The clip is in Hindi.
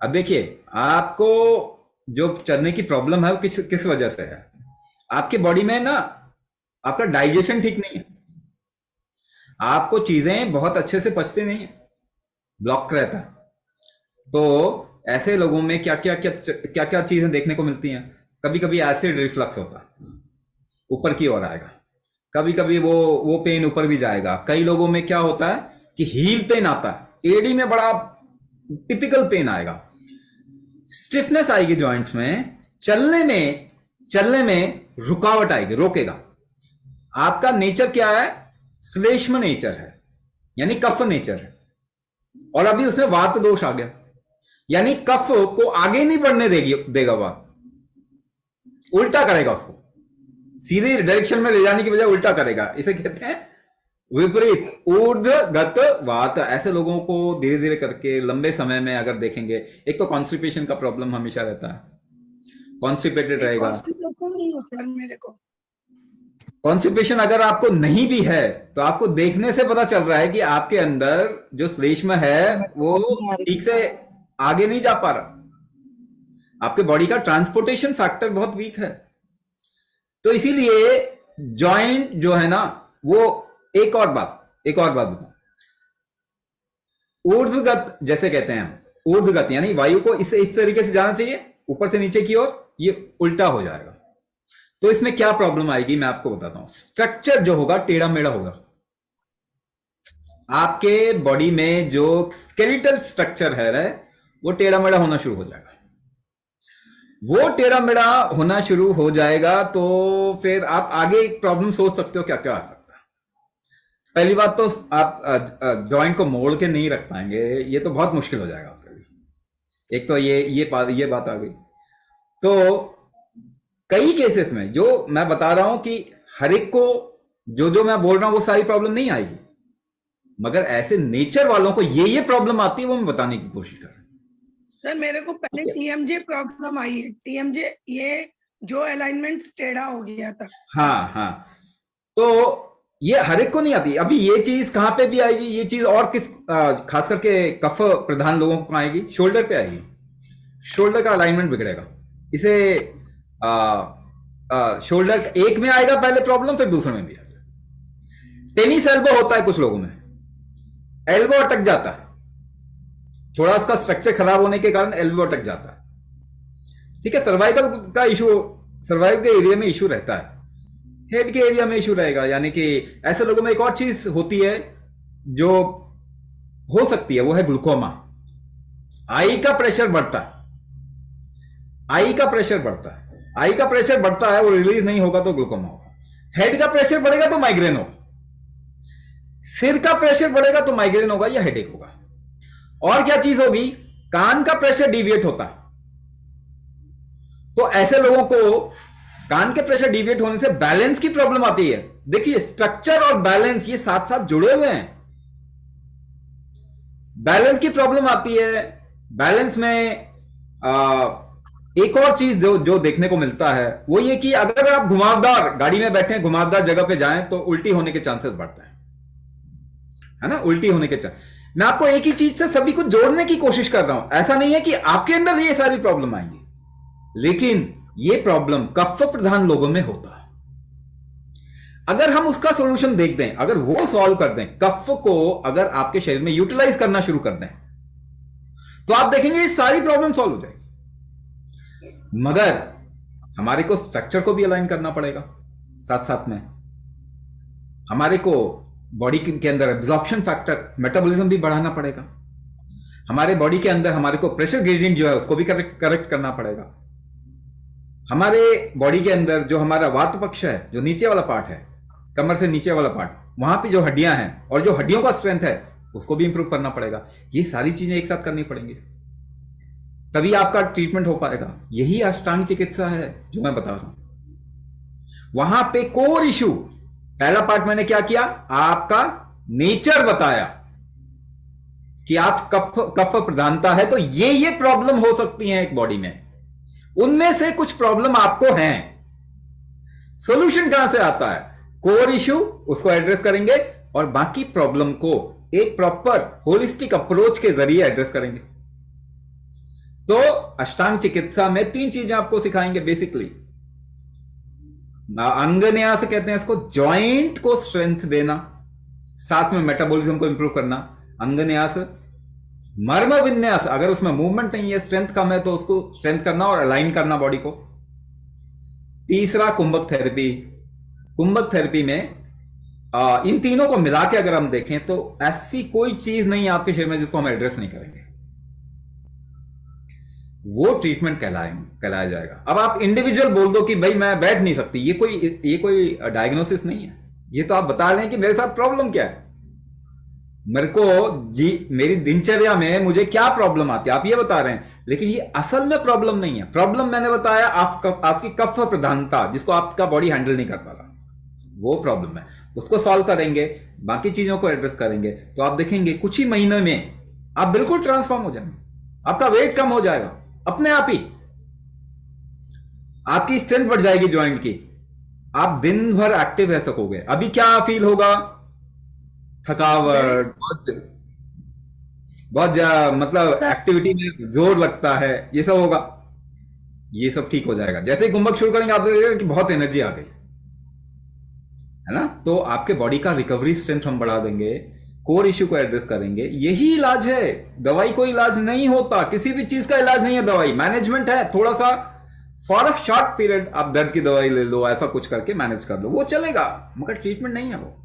अब देखिए, आपको जो चलने की प्रॉब्लम है वो किस किस वजह से है? आपकी बॉडी में ना, आपका डाइजेशन ठीक नहीं है। आपको चीजें बहुत अच्छे से पचती नहीं है, ब्लॉक रहता है। तो ऐसे लोगों में क्या क्या चीजें देखने को मिलती हैं। कभी कभी एसिड रिफ्लक्स होता है, ऊपर की ओर आएगा। कभी कभी वो पेन ऊपर भी जाएगा। कई लोगों में क्या होता है कि हील पेन आता है, एडी में बड़ा टिपिकल पेन आएगा। स्टिफनेस आएगी जॉइंट्स में, चलने में रुकावट आएगी, रोकेगा। आपका नेचर क्या है? श्लेष्म नेचर है, यानी कफ नेचर है। और अभी उसमें वात दोष आ गया, यानी कफ को आगे नहीं बढ़ने देगा। वात उल्टा करेगा, उसको सीधे डायरेक्शन में ले जाने की बजाय उल्टा करेगा। इसे कहते हैं विपरीत ऊर्ध्वगत वात। ऐसे लोगों को धीरे धीरे करके लंबे समय में अगर देखेंगे, एक तो कॉन्स्टिपेशन का प्रॉब्लम हमेशा रहता है, कॉन्स्टिपेटेड रहेगा। नहीं होता मेरे को। कॉन्स्टिपेशन अगर आपको नहीं भी है तो आपको देखने से पता चल रहा है कि आपके अंदर जो श्लेष्म है वो ठीक से आगे नहीं जा पा रहा। आपके बॉडी का ट्रांसपोर्टेशन फैक्टर बहुत वीक है। तो इसीलिए जॉइंट जो है ना, वो एक और बात बताऊं। ऊर्ध्वगत जैसे कहते हैं हम, ऊर्ध्वगत यानी वायु को इस तरीके से जाना चाहिए, ऊपर से नीचे की ओर, ये उल्टा हो जाएगा। तो इसमें क्या प्रॉब्लम आएगी मैं आपको बताता हूं। स्ट्रक्चर जो होगा टेढ़ा मेढ़ा होगा। आपके बॉडी में जो स्केलेटल स्ट्रक्चर है वो टेढ़ा मेढ़ा होना शुरू हो जाएगा। वो टेढ़ा मेढ़ा होना शुरू हो जाएगा तो फिर आप आगे एक प्रॉब्लम सोच सकते हो क्या क्या आ सकता है। पहली बात तो आप जॉइंट को मोड़ के नहीं रख पाएंगे, ये तो बहुत मुश्किल हो जाएगा आपके लिए। एक तो ये बात आ गई। तो कई केसेस में जो मैं बता रहा हूं कि हर एक को जो मैं बोल रहा हूं वो सारी प्रॉब्लम नहीं आएगी, मगर ऐसे नेचर वालों को ये प्रॉब्लम आती है, वो मैं बताने की कोशिश कर रहा हूं। सर मेरे को पहले टीएमजे प्रॉब्लम आई है। टीएमजे ये जो अलाइनमेंट टेढ़ा हो गया था। हाँ, तो ये हर एक को नहीं आती। अभी ये चीज कहां पे भी आएगी, ये चीज और किस खास करके कफ प्रधान लोगों को आएगी, शोल्डर पे आएगी। शोल्डर का अलाइनमेंट बिगड़ेगा। इसे शोल्डर एक में आएगा पहले प्रॉब्लम, फिर दूसरे में भी आएगा। टेनिस एल्बो होता है कुछ लोगों में, एल्बो अटक जाता है, थोड़ा उसका स्ट्रक्चर खराब होने के कारण एल्बो अटक जाता है। ठीक है, सर्वाइकल का इशू, सर्वाइकल के एरिया में इशू रहता है, हेड के एरिया में इशू रहेगा। यानी कि ऐसे लोगों में एक और चीज होती है जो हो सकती है, वो है ग्लूकोमा। आई का प्रेशर बढ़ता है, आई का प्रेशर बढ़ता है, वो रिलीज नहीं होगा तो ग्लूकोमा होगा। हेड का प्रेशर बढ़ेगा तो माइग्रेन होगा, सिर का प्रेशर बढ़ेगा तो माइग्रेन होगा या हेडेक होगा। और क्या चीज होगी, कान का प्रेशर डिविएट होता है, तो ऐसे लोगों को कान के प्रेशर डिविएट होने से बैलेंस की प्रॉब्लम आती है। देखिए, स्ट्रक्चर और बैलेंस ये साथ साथ जुड़े हुए हैं। बैलेंस की प्रॉब्लम आती है। बैलेंस में एक और चीज जो देखने को मिलता है वो ये कि अगर आप घुमावदार गाड़ी में बैठे, घुमावदार जगह पे जाएं तो उल्टी होने के चांसेस बढ़ते है ना, उल्टी होने के चांस। मैं आपको एक ही चीज से सभी को जोड़ने की कोशिश कर रहा हूं। ऐसा नहीं है कि आपके अंदर ये सारी प्रॉब्लम आएंगी, लेकिन ये प्रॉब्लम कफ प्रधान लोगों में होता है। अगर हम उसका सॉल्यूशन देख दें, अगर वो सॉल्व कर दें, कफ को अगर आपके शरीर में यूटिलाइज करना शुरू कर दें, तो आप देखेंगे ये सारी प्रॉब्लम सॉल्व हो जाएगी। मगर हमारे को स्ट्रक्चर को भी अलाइन करना पड़ेगा, साथ साथ में हमारे को बॉडी के अंदर एब्जॉर्प्शन फैक्टर, मेटाबॉलिज्म भी बढ़ाना पड़ेगा। हमारे बॉडी के अंदर हमारे को प्रेशर ग्रेडियंट जो है उसको भी करेक्ट करना पड़ेगा। हमारे बॉडी के अंदर जो हमारा वात पक्ष है, जो नीचे वाला पार्ट है, कमर से नीचे वाला पार्ट, वहां पे जो हड्डियां हैं और जो हड्डियों का स्ट्रेंथ है उसको भी इंप्रूव करना पड़ेगा। ये सारी चीजें एक साथ करनी पड़ेंगी, तभी आपका ट्रीटमेंट हो पाएगा। यही अष्टांग चिकित्सा है जो मैं बता रहा हूं। वहां पे कोर इशू, पहला पार्ट मैंने क्या किया, आपका नेचर बताया कि आप कफ प्रधानता है, तो ये प्रॉब्लम हो सकती है एक बॉडी में। उनमें से कुछ प्रॉब्लम आपको हैं। सॉल्यूशन कहां से आता है, कोर इशू, उसको एड्रेस करेंगे और बाकी प्रॉब्लम को एक प्रॉपर होलिस्टिक अप्रोच के जरिए एड्रेस करेंगे। तो अष्टांग चिकित्सा में 3 चीजें आपको सिखाएंगे बेसिकली। अंग न्यास कहते हैं इसको, जॉइंट को स्ट्रेंथ देना, साथ में मेटाबॉलिज्म को इंप्रूव करना, अंग न्यास। मर्म विन्यास, अगर उसमें मूवमेंट नहीं है, स्ट्रेंथ कम है, तो उसको स्ट्रेंथ करना और अलाइन करना बॉडी को। तीसरा कुंभक थेरेपी। कुंभक थेरेपी में इन तीनों को मिला के अगर हम देखें तो ऐसी कोई चीज नहीं है आपके शरीर में जिसको हम एड्रेस नहीं करेंगे, वो ट्रीटमेंट कहलाया जाएगा। अब आप इंडिविजुअल बोल दो कि भाई मैं बैठ नहीं सकती, ये कोई डायग्नोसिस नहीं है। ये तो आप बता रहे हैं कि मेरे साथ प्रॉब्लम क्या है, मेरे को जी मेरी दिनचर्या में मुझे क्या प्रॉब्लम आती है, आप ये बता रहे हैं। लेकिन ये असल में प्रॉब्लम नहीं है। प्रॉब्लम मैंने बताया आपकी कफ प्रधानता, जिसको आपका बॉडी हैंडल नहीं कर पा रहा, वो प्रॉब्लम है। उसको सॉल्व करेंगे, बाकी चीजों को एड्रेस करेंगे, तो आप देखेंगे कुछ ही महीनों में आप बिल्कुल ट्रांसफॉर्म हो जाएंगे। आपका वेट कम हो जाएगा अपने आप ही, आपकी स्ट्रेंथ बढ़ जाएगी जॉइंट की, आप दिन भर एक्टिव रह सकोगे। अभी क्या फील होगा, थकावट, बहुत मतलब एक्टिविटी में जोर लगता है, ये सब होगा। ये सब ठीक हो जाएगा। जैसे ही कुंभक शुरू करेंगे आप देखिएगा कि बहुत एनर्जी आ गई है ना। तो आपके बॉडी का रिकवरी स्ट्रेंथ हम बढ़ा देंगे, कोर इश्यू को एड्रेस करेंगे। यही इलाज है, दवाई कोई इलाज नहीं होता, किसी भी चीज का इलाज नहीं है दवाई, मैनेजमेंट है। थोड़ा सा फॉर अ शॉर्ट पीरियड आप दर्द की दवाई ले लो, ऐसा कुछ करके मैनेज कर लो, वो चलेगा, मगर ट्रीटमेंट नहीं है वो।